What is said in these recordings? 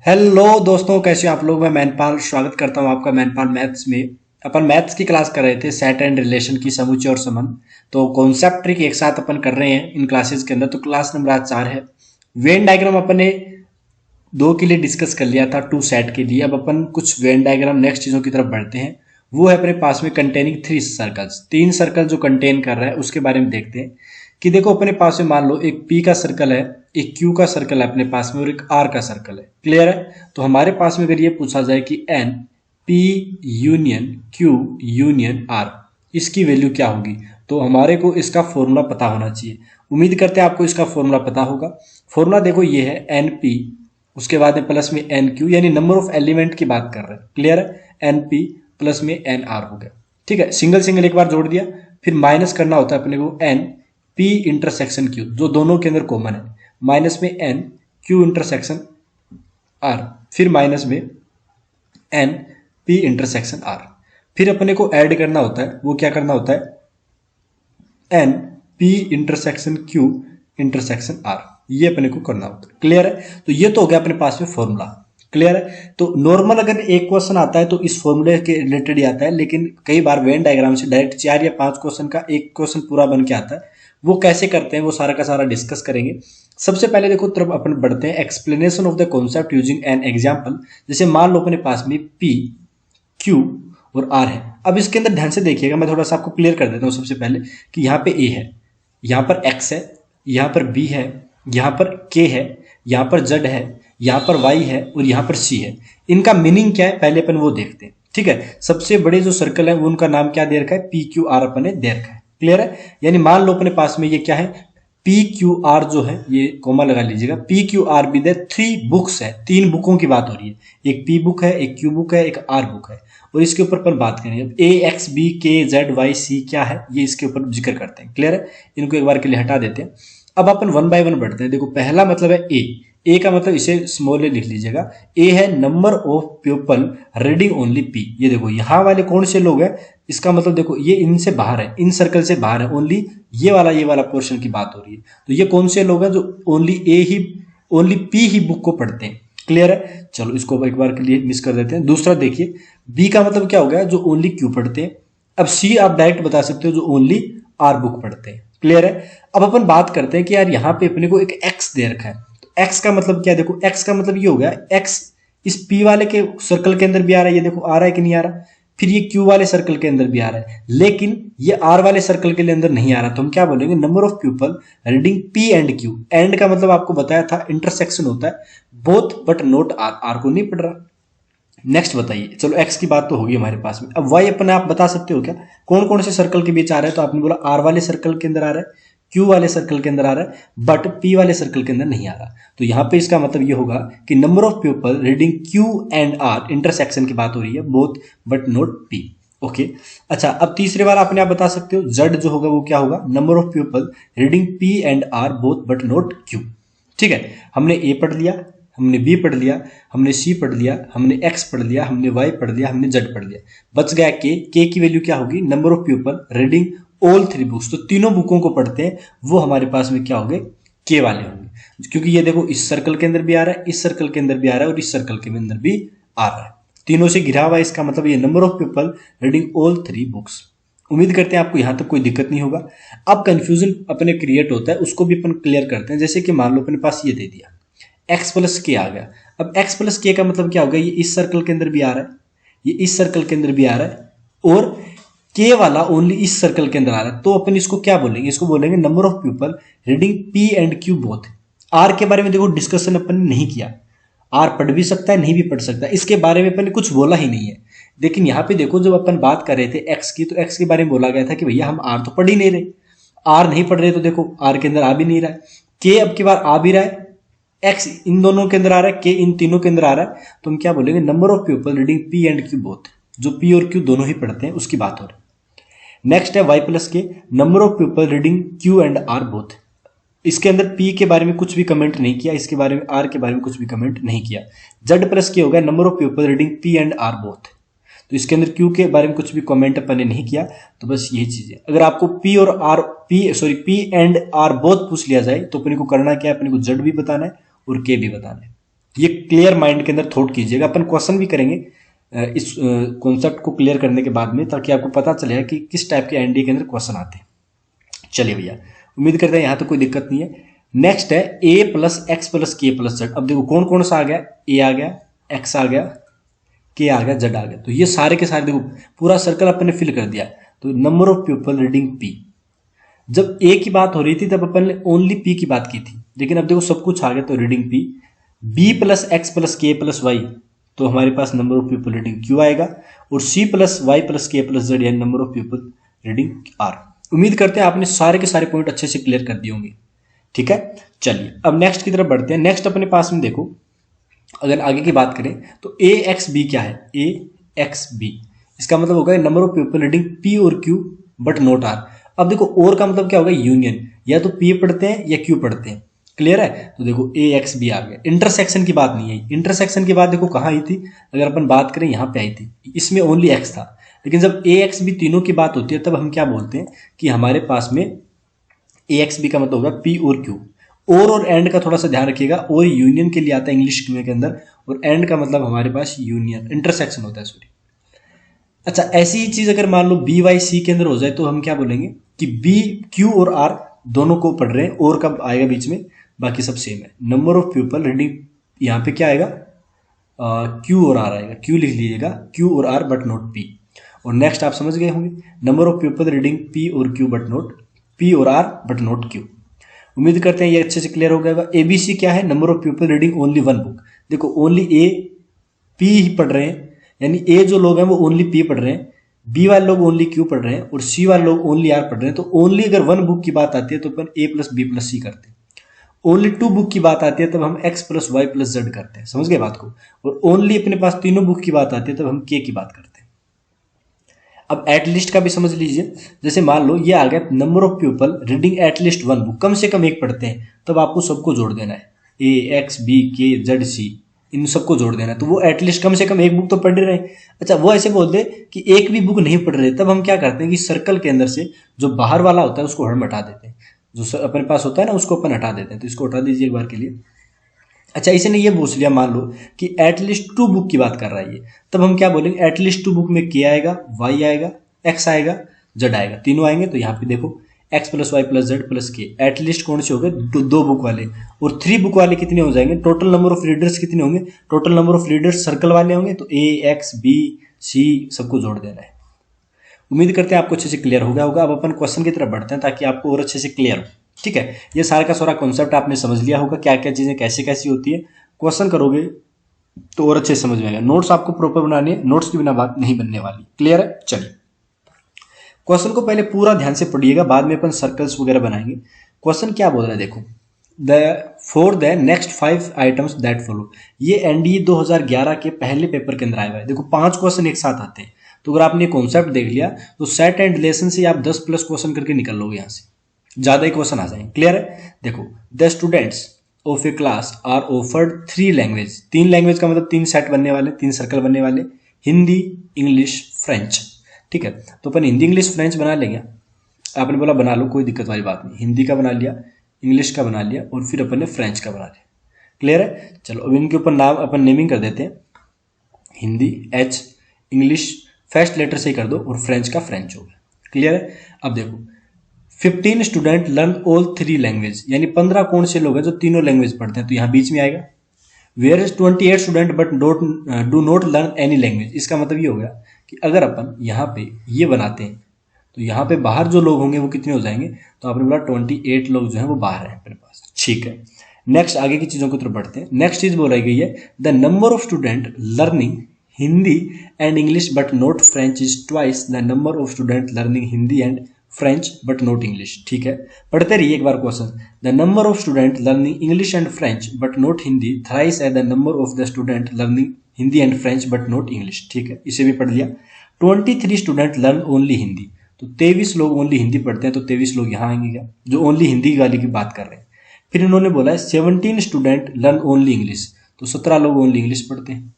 Hello दोस्तों, कैसे हो आप लोग। मैं मैनपाल स्वागत करता हूं आपका मैनपाल मैथ्स में। अपन मैथ्स की क्लास कर रहे थे, सेट एंड रिलेशन की, समुच्चय और संबंध। तो कॉन्सेप्ट ट्रिक एक साथ अपन कर रहे हैं इन क्लासेस के अंदर। तो क्लास नंबर आज 4 है। वेन डायग्राम अपन ने 2 के लिए डिस्कस कर लिया था, 2 सेट के लिए। अब अपन कुछ वेन डायग्राम नेक्स्ट चीजों की तरफ बढ़ते हैं। वो है अपने पास में कंटेनिंग 3 सर्कल्स, 3 सर्कल जो कंटेन कर रहा है उसके बारे में देखते हैं। कि देखो अपने पास में मान लो एक P का सर्कल है, एक Q का सर्कल है अपने पास में, और एक R का सर्कल है। क्लियर है। तो हमारे पास में अगर ये पूछा जाए कि N P union Q union R, इसकी वैल्यू क्या होगी, तो हमारे को इसका फॉर्मूला पता होना चाहिए। उम्मीद करते हैं आपको इसका फॉर्मूला पता होगा। फॉर्मूला देखो ये है NP, उसके बाद में प्लस में NQ, यानी नंबर ऑफ एलिमेंट की बात कर रहे हैं। क्लियर है। NP प्लस में NR हो गया। ठीक है, सिंगल सिंगल एक बार जोड़ दिया, फिर माइनस करना होता है अपने को NP इंटरसेक्शन Q, जो दोनों के अंदर कॉमन है, माइनस में NQ इंटरसेक्शन R, फिर माइनस में NP इंटरसेक्शन R। फिर अपने को ऐड करना होता है, वो क्या करना होता है, NP intersection Q intersection R, ये अपने को करना होता है। क्लियर है। तो ये तो हो गया अपने पास में फॉर्मूला। क्लियर है। तो नॉर्मल अगर एक क्वेश्चन आता है तो इस फॉर्मूले के रिलेटेड ही आता है, लेकिन कई बार वेन डायग्राम से डायरेक्ट 4 या 5 क्वेश्चन का एक क्वेश्चन पूरा बन के आता है। वो कैसे करते हैं वो सारा का सारा डिस्कस करेंगे। सबसे पहले देखो तरफ अपन बढ़ते हैं, explanation of the concept using an example. जैसे मान लो अपने पास में P Q और R है। अब इसके अंदर ध्यान से देखिएगा, मैं थोड़ा सा आपको क्लियर कर देता हूँ सबसे पहले कि यहाँ पे A है, यहाँ पर X है, यहाँ पर B है, यहाँ पर K है, यहाँ पर Z है, यहाँ पर Y है और यहाँ पर C है। इनका मीनिंग क्या है पहले अपन वो देखते हैं। ठीक है। सबसे बड़े जो सर्कल है वो उनका नाम क्या दे रखा है, P Q R अपन ने दे रखा है। क्लियर है। यानी मान लो अपने पास में ये क्या है, P Q R जो है, ये कोमा लगा लीजिएगा, P Q R भी दे 3 बुक्स है, 3 बुकों की बात हो रही है। एक P बुक है, एक Q बुक है, एक R बुक है। और इसके ऊपर पर बात करेंगे अब A X B K Z Y C क्या है, ये इसके ऊपर जिक्र करते हैं। क्लियर है। इनको एक बार के लिए हटा देते हैं। अब अपन 1 बाय 1 बढ़ते हैं। देखो पहला मतलब है ए का मतलब इसे स्मॉल ए लिख लीजिएगा। ए है number of people reading only P। ये देखो यहाँ वाले कौन से लोग हैं, इसका मतलब देखो ये इनसे बाहर है, इन सर्कल से बाहर है, ओनली ये वाला पोर्शन की बात हो रही है। तो ये कौन से लोग हैं जो ओनली P ही बुक को पढ़ते हैं। क्लियर है। चलो इसको एक बार के लिए मिस कर देते हैं। दूसरा देखिए बी का मतलब क्या हो गया, जो ओनली क्यू पढ़ते हैं। अब सी आप डायरेक्ट बता सकते हो, जो ओनली आर बुक पढ़ते हैं। क्लियर है। अब अपन बात करते हैं कि यार यहाँ पे अपने को एक एक्स दे रखा है। तो एक्स का मतलब क्या है, देखो एक्स का मतलब ये हो गया, एक्स इस पी वाले के सर्कल के अंदर भी आ रहा है, ये देखो आ रहा है कि नहीं आ रहा। फिर ये क्यू वाले सर्कल के अंदर भी आ रहा है, लेकिन ये आर वाले सर्कल के अंदर नहीं आ रहा। तो हम क्या बोलेंगे, number of people reading P and Q. And का मतलब आपको बताया था इंटरसेक्शन होता है, both but not R, R को नहीं पढ़ रहा। नेक्स्ट बताइए। चलो एक्स की बात तो होगी हमारे पास में। अब वाई अपने आप बता सकते हो क्या, कौन कौन से सर्कल के बीच आ रहा है। तो आपने बोला आर वाले सर्कल के अंदर आ रहा है, क्यू वाले सर्कल के अंदर आ रहा है, बट पी वाले सर्कल के अंदर नहीं आ रहा। तो यहां पे इसका मतलब ये होगा कि number of people reading Q and R, intersection की बात हो रही है, both but not P. Okay. अच्छा, अब तीसरे वाला अपने आप बता सकते हो, जेड जो होगा वो क्या होगा, number of people reading P and R both but not Q. ठीक है। हमने ए पढ़ लिया, हमने बी पढ़ लिया, हमने सी पढ़ लिया, हमने एक्स पढ़ लिया, हमने वाई पढ़ लिया, हमने जेड पढ़ लिया। बच गया के की वैल्यू क्या होगी, number of people reading all 3 books. तो तीनों बुकों को पढ़ते हैं, वो हमारे पास में क्या होंगे, के वाले होंगे। क्योंकि ये देखो इस सर्कल के अंदर भी आ रहा है, इस सर्कल के अंदर भी आ रहा है और इस सर्कल के अंदर भी आ रहा है, तीनों से घिरा हुआ है। इसका मतलब ये number of people reading all 3 books. उम्मीद करते हैं आपको यहां तक कोई दिक्कत नहीं होगा। अब कंफ्यूजन अपने क्रिएट होता है, उसको भी अपन क्लियर करते हैं। जैसे कि मान लो अपने पास ये दे दिया x प्लस के आ गया। अब x प्लस के का मतलब क्या होगा, ये इस सर्कल के अंदर भी आ रहा है, ये इस सर्कल के अंदर भी आ रहा है, और k वाला ओनली इस सर्कल के अंदर आ रहा है। तो अपन इसको क्या बोलेंगे, इसको बोलेंगे number of people reading p and q both. r के बारे में देखो डिस्कशन अपन ने नहीं किया, r पढ़ भी सकता है नहीं भी पढ़ सकता है, इसके बारे में अपन ने कुछ बोला ही नहीं है। लेकिन यहाँ पे देखो जब अपन बात कर रहे थे x की, तो x के बारे में बोला गया था कि भैया हम r तो पढ़ ही नहीं रहे, r नहीं पढ़ रहे, तो देखो r के अंदर आ भी नहीं रहा है, k अब की बार आ भी रहा है, x इन दोनों के अंदर आ रहा है, k इन तीनों के अंदर आ रहा है। तो हम क्या बोलेंगे, number of people reading p and q both, जो p और q दोनों ही पढ़ते हैं उसकी बात हो रही है। नेक्स्ट है y प्लस के, number of people reading q and r both. इसके अंदर p के बारे में कुछ भी कमेंट नहीं किया, इसके बारे में r के बारे में कुछ भी कमेंट नहीं किया। z प्लस के हो गया, number of people reading p and r both. तो इसके अंदर q के बारे में कुछ भी कमेंट अपन ने नहीं किया। तो बस यही चीज है। अगर आपको p और r p and r both पूछ लिया जाए तो अपने को करना क्या है, अपने को z भी बताना है और k भी बताना है। ये क्लियर माइंड के अंदर थॉट कीजिएगा। अपन क्वेश्चन भी करेंगे इस कॉन्सेप्ट को क्लियर करने के बाद में, ताकि आपको पता चलेगा कि किस टाइप के एनडीए के अंदर क्वेश्चन आते हैं। चलिए भैया, उम्मीद करते हैं यहाँ तो कोई दिक्कत नहीं है। नेक्स्ट है ए plus X plus K plus Z. अब देखो कौन कौन सा आ गया, ए आ गया, एक्स आ गया, के आ गया, जेड आ गया। तो ये सारे के सारे देखो पूरा सर्कल अपन ने फिल कर दिया। तो number of people reading P. जब ए की बात हो रही थी तब अपन ने ओनली पी की बात की थी, लेकिन अब देखो सब कुछ आ गया तो reading P. B plus X plus K plus Y, तो हमारे पास number of people reading Q आएगा। और C plus Y plus K plus Z यानी number of people reading R. उम्मीद करते हैं आपने सारे के सारे पॉइंट अच्छे से क्लियर कर दिए होंगे। ठीक है, चलिए अब नेक्स्ट की तरफ बढ़ते हैं। नेक्स्ट अपने पास में देखो, अगर आगे की बात करें तो ए एक्स बी क्या है, ए एक्स बी, इसका मतलब होगा number of people reading P और क्यू बट नॉट आर। अब देखो और का मतलब क्या होगा, यूनियन, या तो पी पढ़ते हैं या क्यू पढ़ते हैं। क्लियर है, तो देखो ए एक्स बी आ गया। इंटरसेक्शन की बात नहीं आई। इंटरसेक्शन की बात देखो कहाँ आई थी, अगर अपन बात करें यहाँ पे आई थी, इसमें ओनली एक्स था। लेकिन जब ए एक्स बी तीनों की बात होती है तब हम क्या बोलते हैं कि हमारे पास में ए एक्स बी का मतलब होगा पी और क्यू। और एंड का थोड़ा सा ध्यान रखिएगा, और यूनियन के लिए आता है इंग्लिश में के अंदर, और एंड का मतलब हमारे पास यूनियन इंटरसेक्शन होता है, सॉरी। अच्छा, ऐसी ही चीज अगर मान लो बी वाई सी के अंदर हो जाए तो हम क्या बोलेंगे कि बी क्यू और आर दोनों को पढ़ रहे हैं, और कब आएगा बीच में, बाकी सब सेम है। नंबर ऑफ पीपल रीडिंग, यहाँ पे क्या आएगा, क्यू और आर आएगा, क्यू लिख लीजिएगा, क्यू और आर बट नॉट पी। और नेक्स्ट आप समझ गए होंगे, number of people reading P और क्यू बट नॉट पी और आर बट नॉट क्यू। उम्मीद करते हैं ये अच्छे से क्लियर हो गया। एबीसी क्या है, number of people reading only one book. देखो ओनली ए पी ही पढ़ रहे हैं, यानी ए जो लोग हैं वो ओनली पी पढ़ रहे हैं, बी वाले लोग ओनली क्यू पढ़ रहे हैं, और सी वाले लोग ओनली आर पढ़ रहे हैं। तो ओनली अगर वन बुक की बात आती है तो अपन ए प्लस बी प्लस सी करते हैं। ओनली टू बुक की बात आती है तब हम X plus Y plus Z करते हैं। समझ गए बात को। और ओनली अपने पास तीनों बुक की बात आती है तब हम के की बात करते हैं। अब एटलिस्ट का भी समझ लीजिए, जैसे मान लो ये आ गया number of people reading at least one book, कम से कम एक पढ़ते हैं, तब आपको सबको जोड़ देना है, ए एक्स बी के जेड सी, इन सबको जोड़ देना है। तो वो एटलीस्ट कम से कम एक बुक तो पढ़ रहे हैं। अच्छा, वो ऐसे बोल दे कि एक भी बुक नहीं पढ़ रहे, तब हम क्या करते हैं कि सर्कल के अंदर से जो बाहर वाला होता है उसको हम हटा देते हैं, जो अपने पास होता है ना उसको अपन हटा देते हैं। तो इसको हटा दीजिए एक बार के लिए। अच्छा, इसने ये पूछ लिया मान लो कि एटलीस्ट टू बुक की बात कर रहा है ये, तब हम क्या बोलेंगे, एटलीस्ट टू बुक में के आएगा, वाई आएगा, एक्स आएगा, जेड आएगा, तीनों आएंगे। तो यहाँ पे देखो X plus Y plus Z plus K, at least कौन से हो गए, दो बुक वाले। और थ्री बुक वाले कितने हो जाएंगे, टोटल नंबर ऑफ रीडर्स कितने होंगे, total number of readers circle वाले होंगे, तो ए एक्स बी सी सबको जोड़ देना है। उम्मीद करते हैं आपको अच्छे से क्लियर हो गया होगा। अब अपन क्वेश्चन की तरफ बढ़ते हैं ताकि आपको और अच्छे से क्लियर हो। ठीक है, ये सारा का सारा कॉन्सेप्ट आपने समझ लिया होगा, क्या क्या चीजें कैसे कैसी होती है। क्वेश्चन करोगे तो और अच्छे से समझ में आएगा। नोट्स आपको प्रॉपर बनाने हैं, नोट्स के बिना बात नहीं बनने वाली। क्लियर है, चलिए क्वेश्चन को पहले पूरा ध्यान से पढ़िएगा, बाद में अपन सर्कल्स वगैरह बनाएंगे। क्वेश्चन क्या बोल रहा है देखो, for the next 5 items that follow. ये एनडीए 2011 के पहले पेपर के अंदर आया हुआ है। देखो 5 क्वेश्चन एक साथ आते हैं, तो अगर आपने कॉन्सेप्ट देख लिया तो सेट एंड रिलेशन से आप 10 प्लस क्वेश्चन करके निकल लोगे, यहाँ से ज्यादा ही क्वेश्चन आ जाएंगे। क्लियर है, देखो the students of a class are offered 3 language. 3 language का मतलब 3 सेट बनने वाले, 3 सर्कल बनने वाले, हिंदी इंग्लिश फ्रेंच। ठीक है, तो अपन हिंदी इंग्लिश फ्रेंच बना लेंगे। आपने बोला बना लो, कोई दिक्कत वाली बात नहीं। हिंदी का बना लिया, इंग्लिश का बना लिया, और फिर अपन ने फ्रेंच का बना लिया। क्लियर है, चलो अब इनके ऊपर नाम अपन नेमिंग कर देते हैं। Hindi H, English first letter से ही कर दो, और फ्रेंच का फ्रेंच हो गया। क्लियर है, अब देखो 15 स्टूडेंट लर्न ऑल 3 लैंग्वेज, यानी 15 कौन से लोग हैं जो तीनों लैंग्वेज पढ़ते हैं, तो यहाँ बीच में आएगा। Where is 28 student but do not learn any language. इसका मतलब ये हो गया कि अगर अपन यहाँ पे ये बनाते हैं तो यहाँ पे बाहर जो लोग होंगे वो कितने हो जाएंगे, तो आपने बोला 28 लोग जो हैं वो बाहर हैं अपने पास। ठीक है, नेक्स्ट आगे की चीजों की तरफ बढ़ते हैं। नेक्स्ट चीज बोलाई गई है, the number of student learning Hindi and English but not French is twice the number of student learning Hindi and French but not English. ठीक है, पढ़ते रहिए एक बार question. The number of student learning English and French but not Hindi thrice as the number of the student learning Hindi and French but not English. ठीक है, इसे भी पढ़ लिया। 23 स्टूडेंट लर्न ओनली हिंदी, तो 23 लोग ओनली हिंदी पढ़ते हैं, तो 23 लोग यहाँ आएंगे क्या, जो ओनली हिंदी वाली की बात कर रहे हैं। फिर इन्होंने बोला है 17 स्टूडेंट लर्न ओनली इंग्लिश, तो 17 लोग ओनली इंग्लिश पढ़ते हैं।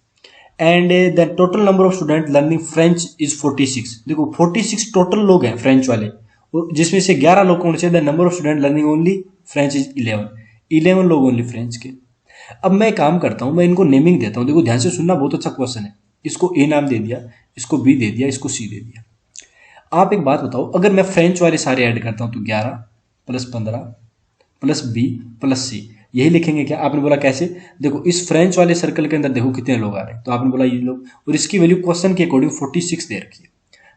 And the total number of student learning French is 46। देखो 46 टोटल लोग हैं फ्रेंच वाले, जिसमें से 11 लोग कौन से, the number of student learning only French is 11 लोग ओनली फ्रेंच के। अब मैं एक काम करता हूं, मैं इनको नेमिंग देता हूं। देखो ध्यान से सुनना, बहुत अच्छा क्वेश्चन है। इसको ए नाम दे दिया, इसको बी दे दिया, इसको सी दे दिया। आप एक बात बताओ, अगर मैं फ्रेंच वाले सारे ऐड करता हूं तो 11 प्लस 15 प्लस बी प्लस सी, यही लिखेंगे क्या? आपने बोला कैसे? देखो इस फ्रेंच वाले सर्कल के अंदर देखो कितने लोग आ रहे हैं, तो आपने बोला ये लोग, और इसकी वैल्यू क्वेश्चन के अकॉर्डिंग 46 दे रखी है,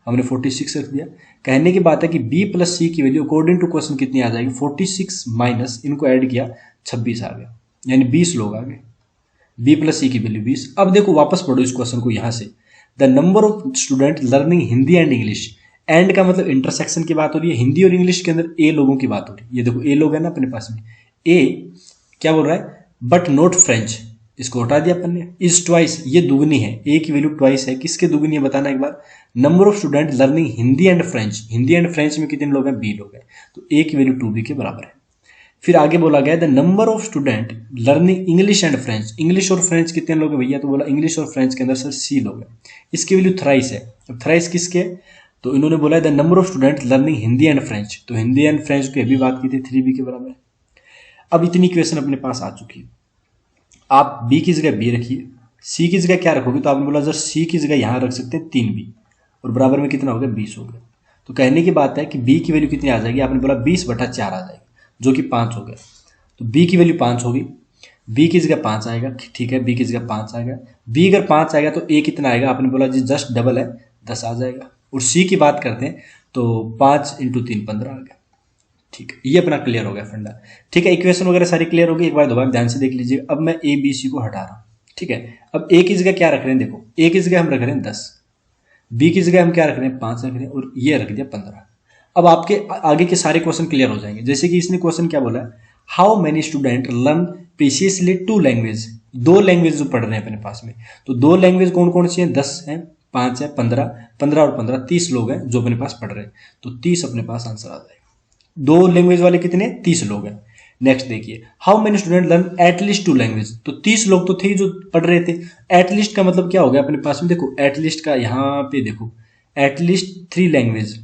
हमने 46 रख दिया। कहने की बात है कि बी प्लस सी की वैल्यू अकॉर्डिंग टू क्वेश्चन कितनी आ जाएगी? 46 माइनस इनको ऐड किया 26 आ गया, यानी 20 लोग आ गए। बी प्लस सी की वैल्यू 20। अब देखो वापस पढ़ो इस क्वेश्चन को यहां से, the number of student learning Hindi and English. And का मतलब इंटरसेक्शन की बात हो रही है, हिंदी और इंग्लिश के अंदर ए लोगों की बात हो रही है। ये देखो ए लोग है ना अपने पास में, ए क्या बोल रहा है? बट नॉट फ्रेंच, इसको हटा दिया अपन ने। इज ट्वाइस, ये दुगनी है, ए की वैल्यू ट्वाइस है। किसके दुगनी है बताना एक बार? Number of student learning Hindi and French, Hindi and French में कितने लोग हैं? बी लोग हैं, तो ए की वैल्यू 2b के बराबर है। फिर आगे बोला गया the number of student learning English and French, English और फ्रेंच कितने लोग हैं भैया? तो बोला इंग्लिश और फ्रेंच के अंदर सर सी लोग हैं, इसकी वैल्यू थ्राइस है। अब थ्राइस किसके? तो इन्होंने बोला the number of student learning Hindi and French, तो हिंदी एंड फ्रेंच की अभी बात की थी, 3b के बराबर है। अब इतनी इक्वेशन अपने पास आ चुकी है। आप बी की जगह बी रखिए, सी की जगह क्या रखोगे? तो आपने बोला सर सी की जगह यहां रख सकते हैं 3b, और बराबर में कितना हो गया? 20 हो गया। तो कहने की बात है कि बी की वैल्यू कितनी आ जाएगी? आपने बोला 20/4 आ जाएगी, जो कि 5 हो गया। तो बी की वैल्यू 5 होगी, बी की जगह 5 आएगा, ठीक है, बी की जगह 5 आएगा। बी अगर 5 आएगा तो ए कितना आएगा? आपने बोला जी जस्ट डबल है, 10 आ जाएगा। और सी की बात करते हैं तो 5 × 3 15 आ गया। ठीक है, ये अपना क्लियर हो गया फंडा। ठीक है, इक्वेशन वगैरह सारी क्लियर होगी, एक बार दोबारा ध्यान से देख लीजिए। अब मैं ए बी सी को हटा रहा हूं, ठीक है। अब ए की जगह क्या रख रहे हैं? देखो ए की जगह हम रख रहे हैं 10, बी की जगह हम क्या रख रहे हैं? 5 रख रहे हैं, और ये रख दिया 15। अब आपके आगे के सारे क्वेश्चन क्लियर हो जाएंगे। जैसे कि इसने क्वेश्चन क्या बोला है? How many student learn previously 2 language, 2 language जो पढ़ रहे हैं अपने पास में, तो 2 लैंग्वेज कौन कौन सी है? 10 है, 5 है, 15, 15 और 15 30 लोग हैं जो अपने पास पढ़ रहे हैं, तो 30 अपने पास आंसर आ जाएगा। 2 लैंग्वेज वाले कितने? 30 लोग हैं। नेक्स्ट देखिए, how many student learn at least 2 language, तो 30 लोग तो थे जो पढ़ रहे थे। एटलीस्ट का मतलब क्या हो गया अपने पास में? देखो एटलीस्ट का यहाँ पे देखो, एटलीस्ट 3 लैंग्वेज,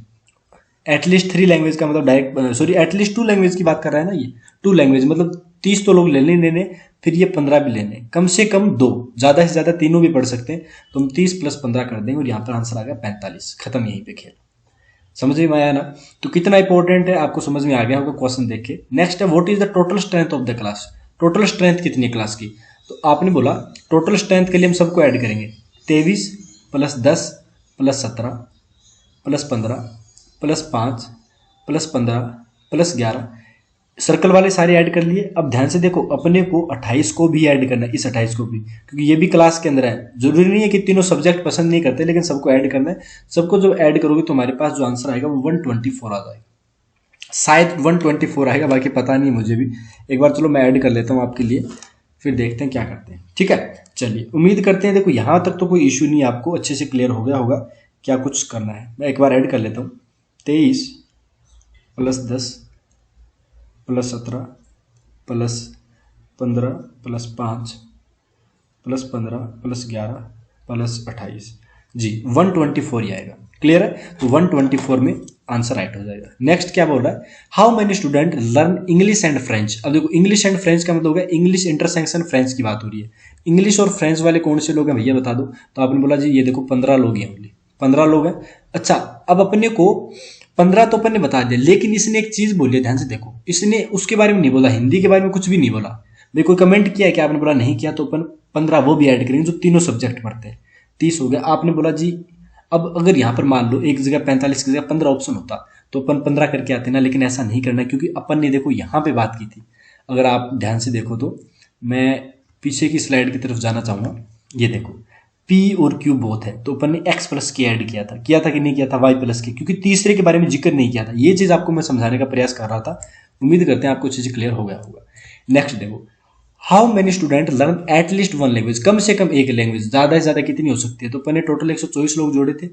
एटलीस्ट 3 लैंग्वेज का मतलब डायरेक्ट, सॉरी एटलीस्ट 2 लैंग्वेज की बात कर रहा है ना ये, 2 लैंग्वेज मतलब 30 तो लोग लेने, फिर ये 15 भी लेने, कम से कम 2, ज्यादा से ज्यादा तीनों भी पढ़ सकते हैं। तो हम 30 + 15 कर देंगे, और यहाँ पर आंसर आ गया 45। खत्म यहीं पे खेल। समझ में आया ना? तो कितना इंपॉर्टेंट है आपको समझ में आ गया होगा क्वेश्चन देख के। नेक्स्ट है what is the total strength of the class, total strength कितनी है क्लास की? तो आपने बोला टोटल स्ट्रेंथ के लिए हम सबको ऐड करेंगे, 23 + 10 + 17 + 15 + 5 + 15 + 11, सर्कल वाले सारे ऐड कर लिए। अब ध्यान से देखो, अपने को 28 को भी ऐड करना है, इस 28 को भी, क्योंकि ये भी क्लास के अंदर है। जरूरी नहीं है कि तीनों सब्जेक्ट पसंद नहीं करते, लेकिन सबको ऐड करना है। सबको जब ऐड करोगे तो हमारे पास जो आंसर आएगा वो 124 आ जाएगा, शायद 124 आएगा, बाकी पता नहीं मुझे भी। एक बार चलो मैं ऐड कर लेता हूँ आपके लिए, फिर देखते हैं क्या करते हैं। ठीक है, चलिए उम्मीद करते हैं देखो यहाँ तक तो कोई इश्यू नहीं, आपको अच्छे से क्लियर हो गया होगा क्या कुछ करना है। मैं एक बार ऐड कर लेता हूँ, 23 + 10 + 17 + 15 + 5 + 15 + 11 + 28 जी 124 ही आएगा। क्लियर है? तो 124 में आंसर राइट हो जाएगा। नेक्स्ट क्या बोल रहा है? How many student learn English and French. अब देखो इंग्लिश एंड फ्रेंच का मतलब हो गया इंग्लिश इंटरसेक्शन फ्रेंच की बात हो रही है। इंग्लिश और फ्रेंच वाले कौन से लोग हैं भैया बता दो। तो आपने बोला जी ये देखो 15 लोग हैं, ओनली 15 लोग हैं। अच्छा, अब अपने को 15 तो अपन ने बता दिया, लेकिन इसने एक चीज बोली है, ध्यान से देखो, इसने उसके बारे में नहीं बोला, हिंदी के बारे में कुछ भी नहीं बोला। भाई कोई कमेंट किया है कि आपने बोला नहीं किया, तो अपन 15 वो भी ऐड करेंगे जो तीनों सब्जेक्ट पढ़ते हैं, 30 हो गया। आपने बोला जी अब अगर यहाँ पर मान लो एक जगह 45 की जगह 15 ऑप्शन होता तो अपन 15 करके आते ना, लेकिन ऐसा नहीं करना, क्योंकि अपन ने देखो यहाँ पे बात की थी। अगर आप ध्यान से देखो तो मैं पीछे की स्लाइड की तरफ जाना चाहूंगा। ये देखो P और Q बोथ है, तो अपन ने X प्लस के ऐड किया था कि नहीं किया था Y प्लस के, क्योंकि तीसरे के बारे में जिक्र नहीं किया था। ये चीज आपको मैं समझाने का प्रयास कर रहा था। उम्मीद करते हैं आपको चीज क्लियर हो गया होगा। नेक्स्ट देखो, how many student learn at least 1 language, कम से कम एक लैंग्वेज, ज्यादा से ज्यादा कितनी हो सकती है? तो अपन ने टोटल 124 लोग जोड़े थे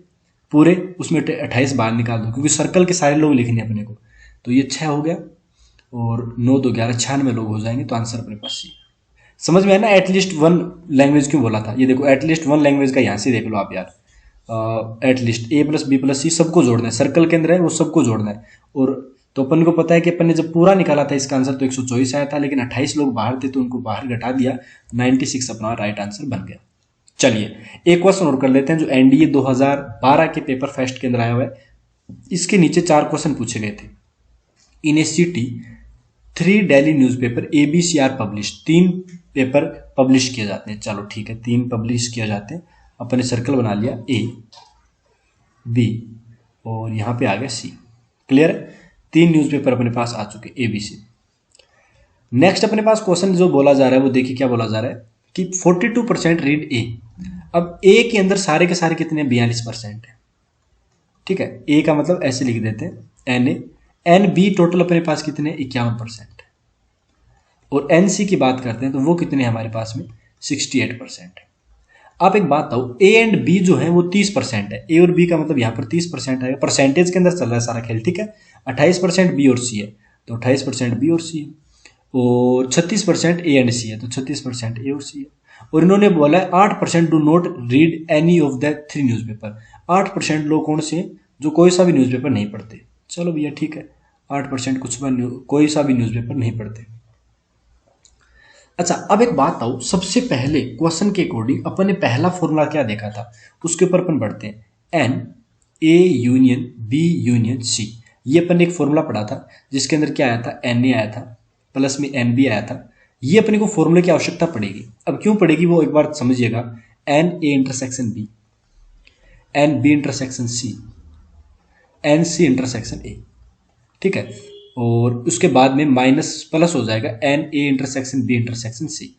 पूरे, उसमें 28 बाहर निकाल दो, क्योंकि सर्कल के सारे लोग लिखने अपने को। तो ये 6 हो गया, और 9 2 11 96 लोग हो जाएंगे। तो आंसर अपने पास सी। समझ में आया ना? एटलीस्ट 1 लैंग्वेज क्यों बोला था? ये देखो एटलीस्ट 1 लैंग्वेज का यहाँ से देख लो आप यार। एटलीस्ट A + B + C सबको जोड़ना है, सर्कल के अंदर है वो सबको जोड़ना है, और तो अपन को पता है कि अपन ने जब पूरा निकाला था इसका आंसर तो 124 आया था, लेकिन 28 लोग बाहर थे तो उनको बाहर घटा दिया, 96 अपना राइट आंसर बन गया। चलिए एक क्वेश्चन और कर लेते हैं जो एनडीए 2012 के पेपर फेस्ट के अंदर आया हुआ है। इसके नीचे 4 क्वेश्चन पूछे गए थे। In a city 3 daily newspaper ABC are publish, 3 paper publish किए जाते हैं। चलो ठीक है, 3 पब्लिश किए जाते हैं। अपने सर्कल बना लिया ए बी और यहां पे आ गया सी। क्लियर है, 3 न्यूज़पेपर अपने पास आ चुके एबीसी। नेक्स्ट अपने पास क्वेश्चन जो बोला जा रहा है वो देखिए क्या बोला जा रहा है कि 42% रीड ए। अब ए के अंदर सारे के सारे कितने, 42% है। ठीक है, ए का मतलब ऐसे लिख देते हैं N A, N B total अपने पास कितने, 51%। और एन सी की बात करते हैं तो वो कितने हमारे पास में, 68%। आप एक बात बताओ, ए एंड बी जो है वो 30% है। ए और बी का मतलब यहां पर 30% आएगा, परसेंटेज के अंदर चल रहा है सारा खेल। ठीक है, 28% बी और सी है तो 28% बी और सी है, और 36% ए एंड सी है तो 36% ए और सी है। और इन्होंने बोला है 8% do not read any of the 3 newspaper. 8% लोग कौन से, जो कोई सा भी न्यूज़पेपर नहीं पढ़ते। चलो भैया ठीक है, 8% कोई सा भी न्यूज़पेपर नहीं पढ़ते। अच्छा अब एक बात आओ, सबसे पहले क्वेश्चन के अकॉर्डिंग अपन ने पहला फॉर्मूला क्या देखा था, उसके ऊपर अपन बढ़ते हैं। N A union B union C, ये अपन ने एक फॉर्मूला पढ़ा था जिसके अंदर क्या आया था, एन ए आया था प्लस में एन बी आया था। ये अपने को फॉर्मूले की आवश्यकता पड़ेगी। अब क्यों पड़ेगी वो एक बार समझिएगा। N A intersection B, N B intersection C, N C intersection A. ठीक है, और उसके बाद में माइनस प्लस हो जाएगा N A intersection B intersection C.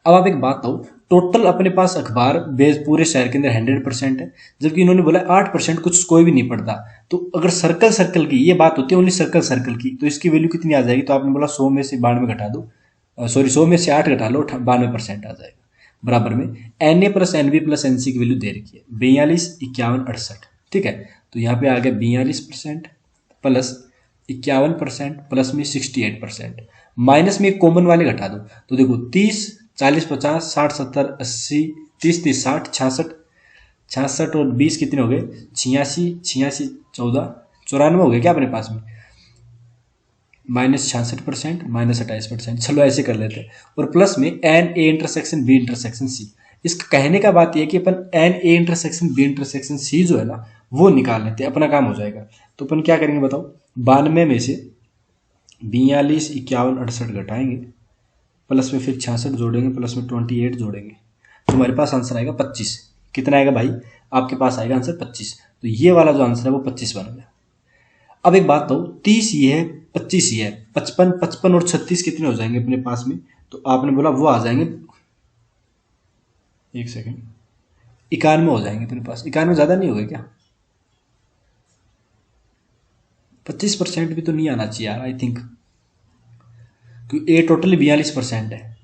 अब आप एक बात हो, टोटल अपने पास अखबार बेस पूरे शहर के अंदर 100% है, जबकि इन्होंने बोला 8% कुछ कोई भी नहीं पढ़ता। तो अगर सर्कल सर्कल की ये बात होती है, ओनली सर्कल सर्कल की, तो इसकी वैल्यू कितनी आ जाएगी, तो आपने बोला 100 में से 92 घटा दो, सॉरी 100 में से 8 घटा लो, 92% आ जाएगा। बराबर में N A plus N B plus N C की वैल्यू दे रखी है 42, 51, 68। ठीक है, तो यहाँ पे आ गया 42% प्लस 51% प्लस में 68%, माइनस में एक कॉमन वाले घटा दो तो देखो 30, 40, 50, 60, 70, 80, 30, 30, 60, 66, 66 और 20 कितने हो गए, 86, 86, 14, 94 हो गए क्या अपने पास में, -66%, -28%। चलो ऐसे कर लेते हैं। और प्लस में N A intersection B intersection C. इसका कहने का बात यह है कि अपन n A intersection B intersection C जो है ना वो निकाल लेते हैं, अपना काम हो जाएगा। तो अपन क्या करेंगे बताओ, 92 में से 42, 51, 68 घटाएंगे, प्लस में फिर 66 जोड़ेंगे, प्लस में 28 जोड़ेंगे, तो हमारे पास आंसर आएगा 25। कितना आएगा भाई, आपके पास आएगा आंसर 25। तो ये वाला जो आंसर है वो 25 बन गया। अब एक बात तो 30 ये है, 25 ये है, 55, 55 और 36 कितने हो जाएंगे अपने पास में, तो आपने बोला वो आ जाएंगे, एक सेकेंड, 91 हो जाएंगे अपने पास। 91 ज्यादा नहीं हो गए क्या, 25% भी तो नहीं आना चाहिए यार, आई थिंक, क्योंकि ए टोटली 42% है।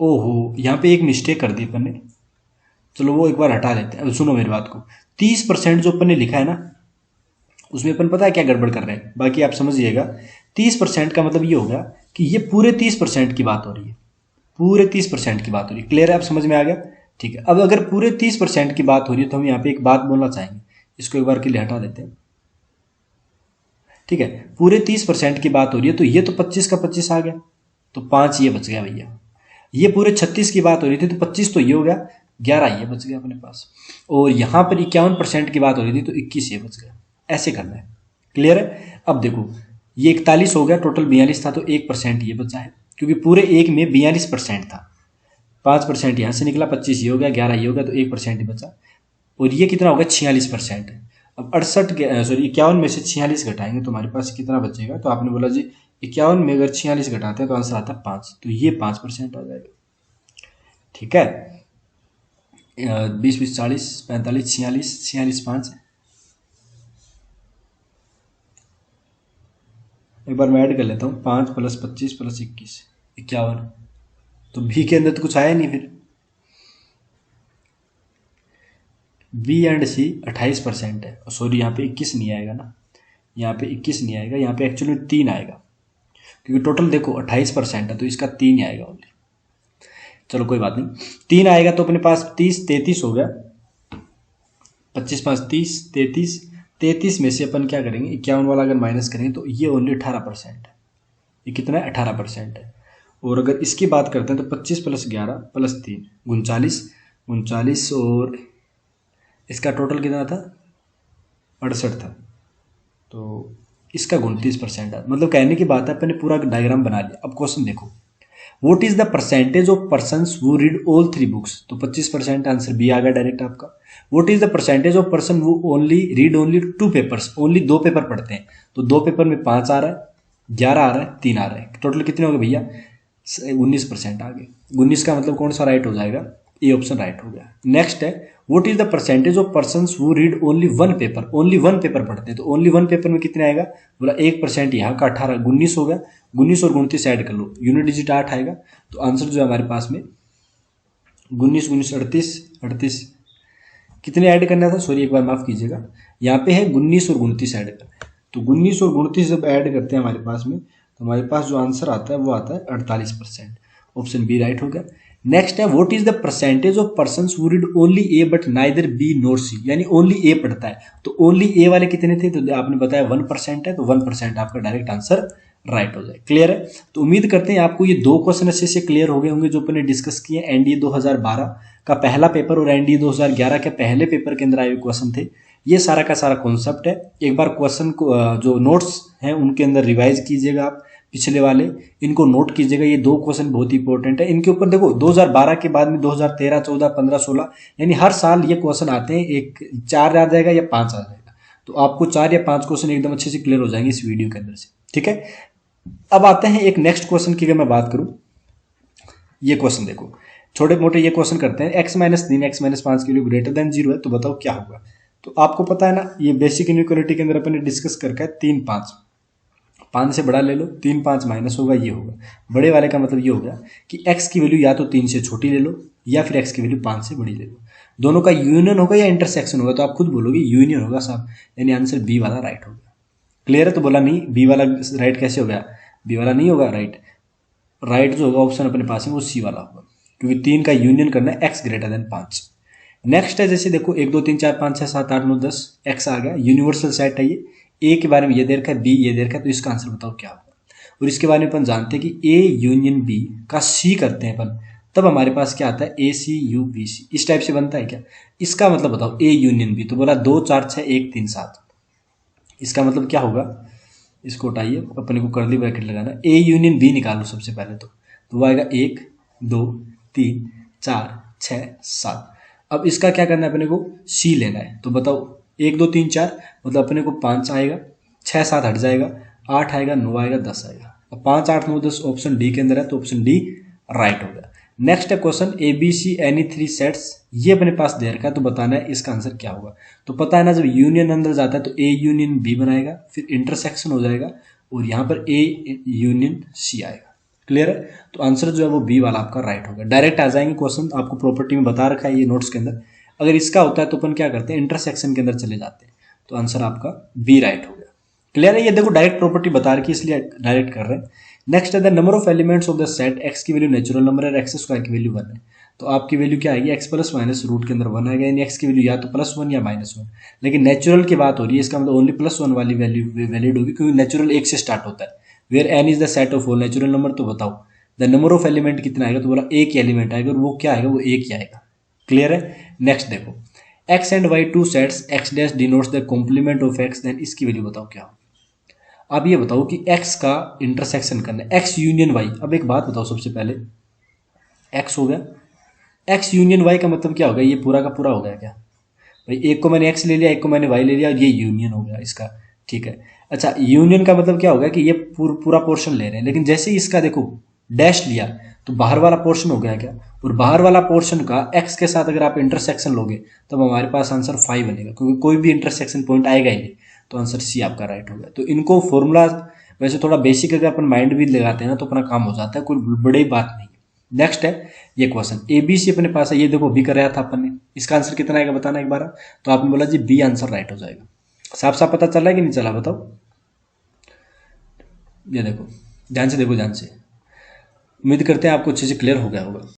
ओहो, यहाँ पे एक मिस्टेक कर दी अपन ने, चलो वो एक बार हटा देते हैं। अब सुनो मेरी बात को, 30% जो अपन ने लिखा है ना उसमें अपन पता है क्या गड़बड़ कर रहे हैं, बाकी आप समझिएगा। 30% का मतलब ये होगा कि ये पूरे 30% की बात हो रही है, पूरे 30% की बात हो रही है। क्लियर है, आप समझ में आ गया। ठीक है, अब अगर पूरे 30% की बात हो रही है तो हम यहाँ पे एक बात बोलना चाहेंगे, इसको एक बार के लिए हटा देते हैं। ठीक है, पूरे 30% की बात हो रही है तो ये तो 25 का 25 आ गया, तो 5 ये बच गया भैया। ये पूरे 36 की बात हो रही थी तो 25 तो ये हो गया, 11 ये बच गया अपने पास। और यहां पर 51% की बात हो रही थी तो 21 ये बच गया। ऐसे करना है। क्लियर है। अब देखो ये 41 हो गया, टोटल 42 था तो 1% ये बचा है, क्योंकि पूरे एक में 42% था। 5% यहां से निकला, 25 ये हो गया, 11 ये हो गया, तो 1% ही बचा। और ये कितना होगा, 46%। अब 51 में से 46 घटाएंगे तो हमारे पास कितना बचेगा, तो आपने बोला जी 51 में अगर 46 घटाते हैं तो आंसर आता है 5, तो ये 5% आ जाएगा। ठीक है, 20, 20, 40, 45, 46, 46, 5। एक बार मैं ऐड कर लेता हूँ, 5 + 25 + 21, 51। तो बी के अंदर तो कुछ आया नहीं, फिर बी एंड सी 28% है। सॉरी यहाँ पे 21 नहीं आएगा ना, यहाँ पे 21 नहीं आएगा, यहाँ पे एक्चुअली में 3 आएगा, क्योंकि टोटल देखो 28% है तो इसका 3 ही आएगा ओनली। चलो कोई बात नहीं, 3 आएगा तो अपने पास 30 33 हो गया, 25 5 30 33, 33 में से अपन क्या करेंगे 51 वाला अगर माइनस करेंगे तो ये ओनली 18% है। ये कितना है 18% है। और अगर इसकी बात करते हैं तो 25 + 11 + 3 39, 39 और इसका टोटल कितना था 68 था, तो इसका 29% है। मतलब कहने की बात है अपने पूरा डायग्राम बना लिया। अब क्वेश्चन देखो, what is the percentage of persons who read all 3 books, तो 25% आंसर बी आ गया डायरेक्ट आपका। What is the percentage of person who only read only 2 papers, only 2 paper पढ़ते हैं, तो 2 पेपर में 5 आ रहा है, 11 आ रहा है, 3 आ रहा है, टोटल कितने हो गए भैया 19% आ गए। 19 का मतलब कौन सा राइट हो जाएगा, ए ऑप्शन राइट हो गया। नेक्स्ट है, what is the percentage of persons who read only 1 paper, only 1 paper पढ़ते हैं, तो ओनली 1 पेपर में कितने आएगा, बोला 1% यहाँ का 18 19 हो गया, 19 और 29 ऐड कर लो, यूनिट डिजिट 8 आएगा, तो आंसर जो है हमारे पास में 19 19 38 38, कितने ऐड करना था, सॉरी एक बार माफ कीजिएगा, यहाँ पे है 19 और 29 ऐड करना है, तो 19 और 29 जब ऐड करते हैं हमारे पास में, तो हमारे पास जो आंसर आता है वो आता है 48%, ऑप्शन बी राइट हो गया। नेक्स्ट है, what is the percentage of persons who read only A but neither B nor C, यानी ओनली ए पढ़ता है, तो ओनली ए वाले कितने थे, तो आपने बताया 1% है, तो 1% आपका डायरेक्ट आंसर राइट हो जाए। क्लियर है, तो उम्मीद करते हैं आपको ये 2 क्वेश्चन अच्छे से क्लियर हो गए होंगे जो अपने डिस्कस किए एनडीए 2012 का पहला पेपर और एनडीए 2011 के पहले पेपर के अंदर आए हुए क्वेश्चन थे। ये सारा का सारा कॉन्सेप्ट है, एक बार क्वेश्चन को जो नोट्स हैं उनके अंदर रिवाइज कीजिएगा आप, पिछले वाले इनको नोट कीजिएगा, ये 2 क्वेश्चन बहुत ही इंपॉर्टेंट है। इनके ऊपर देखो 2012 के बाद में 2013 14 15 16 यानी हर साल ये क्वेश्चन आते हैं, एक 4 आ जाएगा या 5 आ जाएगा, तो आपको 4 या 5 क्वेश्चन एकदम अच्छे से क्लियर हो जाएंगे इस वीडियो के अंदर से। ठीक है, अब आते हैं एक नेक्स्ट क्वेश्चन की, अगर मैं बात करूं, ये क्वेश्चन देखो, छोटे मोटे ये क्वेश्चन करते हैं, x - 3 x - 5 के लिए ग्रेटर देन 0 है, तो बताओ क्या होगा। तो आपको पता है ना, ये बेसिक इनइक्वालिटी के अंदर अपन ने डिस्कस करके है 3 5, 5 से बड़ा ले लो, 3 5 माइनस होगा, ये होगा बड़े वाले का मतलब ये हो गया कि x की वैल्यू या तो 3 से छोटी ले लो या फिर x की वैल्यू 5 से बड़ी ले लो, दोनों का यूनियन होगा या इंटरसेक्शन होगा, तो आप खुद बोलोगे यूनियन होगा साहब, यानी आंसर बी वाला राइट होगा। क्लियर है, तो बोला नहीं बी वाला राइट कैसे हो गया, बी वाला नहीं होगा राइट, राइट जो होगा ऑप्शन अपने पास है वो सी वाला होगा, क्योंकि 3 का यूनियन करना है x ग्रेटर देन 5। नेक्स्ट है, जैसे देखो 1 2 3 4 5 6 7 8 9 10, x आ गया, यूनिवर्सल सेट है ये, ए के बारे में ये दे रखा है, बी ये दे रखा है, तो इसका आंसर बताओ क्या होगा। और इसके बारे में अपन जानते हैं कि ए यूनियन बी का सी करते हैं अपन, तब हमारे पास क्या आता है ए सी यू बी सी, इस टाइप से बनता है क्या, इसका मतलब बताओ ए यूनियन बी, तो बोला 2 4 6 1 3 7, इसका मतलब क्या होगा, इसको उठाइए, अपने को कर्ली ब्रैकेट लगाना, ए यूनियन बी निकालो सबसे पहले, तो वो आएगा 1 2 3 4 6 7। अब इसका क्या करना है, अपने को सी लेना है, तो बताओ 1 2 3 4 मतलब अपने को 5 आएगा, 6 7 हट जाएगा, 8 आएगा, 9 आएगा, 10 आएगा। अब 5 8 9 10 ऑप्शन डी के अंदर है, तो ऑप्शन डी राइट हो गया। नेक्स्ट है question, A B C any 3 sets, ये अपने पास दे रखा है, तो बताना है इसका आंसर क्या होगा। तो पता है ना, जब यूनियन अंदर जाता है तो ए यूनियन बी बनाएगा, फिर इंटरसेक्शन हो जाएगा और यहाँ पर ए यूनियन सी आएगा। क्लियर है, तो आंसर जो है वो बी वाला आपका राइट होगा। डायरेक्ट आ जाएंगे क्वेश्चन, आपको प्रॉपर्टी में बता रखा है ये नोट्स के अंदर, अगर इसका होता है तो अपन क्या करते हैं इंटरसेक्शन के अंदर चले जाते हैं, तो आंसर आपका बी राइट हो गया। क्लियर है, ये देखो डायरेक्ट प्रॉपर्टी बता रखी है इसलिए डायरेक्ट कर रहे हैं। नेक्स्ट है the number of elements of the set, x की वैल्यू नेचुरल नंबर है, एक्स स्क्वायर की वैल्यू 1 है, तो आपकी वैल्यू क्या आएगी, एक्स प्लस माइनस रूट के अंदर 1 आएगा, यानी एक्स की वैल्यू या तो +1 या -1, लेकिन नेचुरल की बात हो रही है, इसका मतलब ओनली +1 वाली वैल्यू वैलिड होगी, क्योंकि नेचुरल 1 से स्टार्ट होता है, where N is the set of all natural number. तो बताओ द नंबर ऑफ एलिमेंट कितना आएगा, तो बोला एक ही एलिमेंट आएगा, और वो क्या आएगा, वो एक ही आएगा। क्लियर है, नेक्स्ट देखो x and y 2 sets, x dash denotes the complement of x, then इसकी वैल्यू बताओ क्या होगी। अब ये बताओ कि x का इंटरसेक्शन करना है, x यूनियन y। अब एक बात बताओ, सबसे पहले x हो गया, x यूनियन y का मतलब क्या होगा, ये पूरा का पूरा हो गया क्या भाई, एक को मैंने x ले लिया, एक को मैंने y ले लिया, और ये यूनियन हो गया इसका। ठीक है, अच्छा यूनियन का मतलब क्या होगा कि ये पूरा पोर्शन ले रहे हैं, लेकिन जैसे ही इसका देखो डैश लिया तो बाहर वाला पोर्शन हो गया क्या, और बाहर वाला पोर्शन का x के साथ अगर आप इंटरसेक्शन लोगे तब हमारे पास आंसर 5 बनेगा, क्योंकि कोई भी इंटरसेक्शन पॉइंट आएगा ही नहीं, तो आंसर सी आपका राइट होगा। तो इनको फॉर्मूला वैसे थोड़ा बेसिक अगर अपन माइंड भी लगाते हैं ना तो अपना काम हो जाता है, कोई बड़ी बात नहीं है। नेक्स्ट है ये क्वेश्चन, ए बी सी अपने पास है, ये देखो बी कराया था अपन ने, इसका आंसर कितना आएगा बताना एक बार, तो आपने बोला जी बी आंसर राइट हो जाएगा। साफ साफ पता चल रहा है कि नहीं चला, बताओ। ये देखो ध्यान से देखो, ध्यान से, उम्मीद करते हैं आपको अच्छे से क्लियर हो गया होगा।